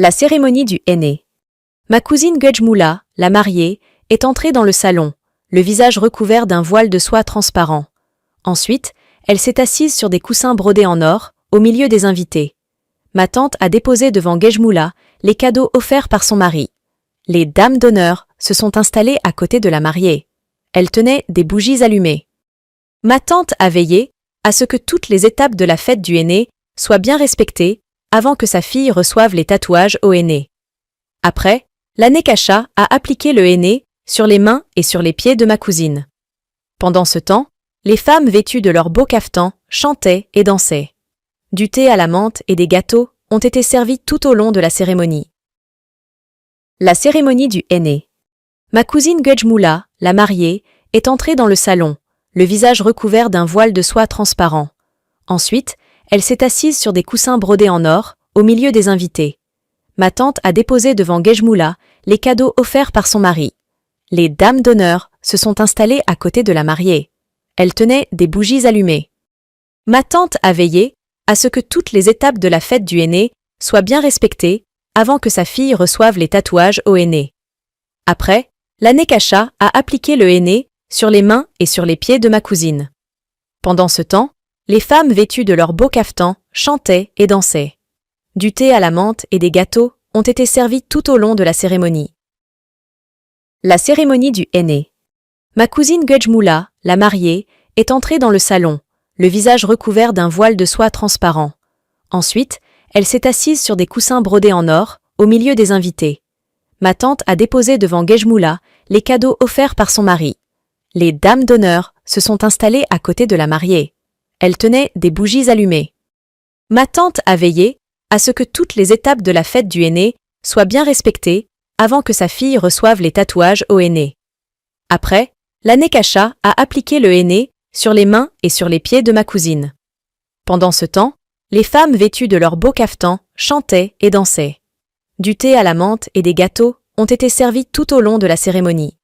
La cérémonie du henné. Ma cousine Gejmoula, la mariée, est entrée dans le salon, le visage recouvert d'un voile de soie transparent. Ensuite, elle s'est assise sur des coussins brodés en or, au milieu des invités. Ma tante a déposé devant Gejmoula les cadeaux offerts par son mari. Les dames d'honneur se sont installées à côté de la mariée. Elles tenaient des bougies allumées. Ma tante a veillé à ce que toutes les étapes de la fête du henné soient bien respectées avant que sa fille reçoive les tatouages au henné. Après, la Nekasha a appliqué le henné sur les mains et sur les pieds de ma cousine. Pendant ce temps, les femmes vêtues de leurs beaux caftans chantaient et dansaient. Du thé à la menthe et des gâteaux ont été servis tout au long de la cérémonie. La cérémonie du henné. Ma cousine Gejmoula, la mariée, est entrée dans le salon, le visage recouvert d'un voile de soie transparent. Ensuite, elle s'est assise sur des coussins brodés en or, au milieu des invités. Ma tante a déposé devant Gejmoula les cadeaux offerts par son mari. Les dames d'honneur se sont installées à côté de la mariée. Elles tenaient des bougies allumées. Ma tante a veillé à ce que toutes les étapes de la fête du henné soient bien respectées avant que sa fille reçoive les tatouages au henné. Après, la Nekasha a appliqué le henné sur les mains et sur les pieds de ma cousine. Pendant ce temps, les femmes vêtues de leurs beaux caftans chantaient et dansaient. Du thé à la menthe et des gâteaux ont été servis tout au long de la cérémonie. La cérémonie du henné. Ma cousine Gejmoula, la mariée, est entrée dans le salon, le visage recouvert d'un voile de soie transparent. Ensuite, elle s'est assise sur des coussins brodés en or, au milieu des invités. Ma tante a déposé devant Gejmoula les cadeaux offerts par son mari. Les dames d'honneur se sont installées à côté de la mariée. Elles tenaient des bougies allumées. Ma tante a veillé à ce que toutes les étapes de la fête du henné soient bien respectées avant que sa fille reçoive les tatouages au henné. Après, la Nekasha a appliqué le henné sur les mains et sur les pieds de ma cousine. Pendant ce temps, les femmes vêtues de leurs beaux caftans chantaient et dansaient. Du thé à la menthe et des gâteaux ont été servis tout au long de la cérémonie.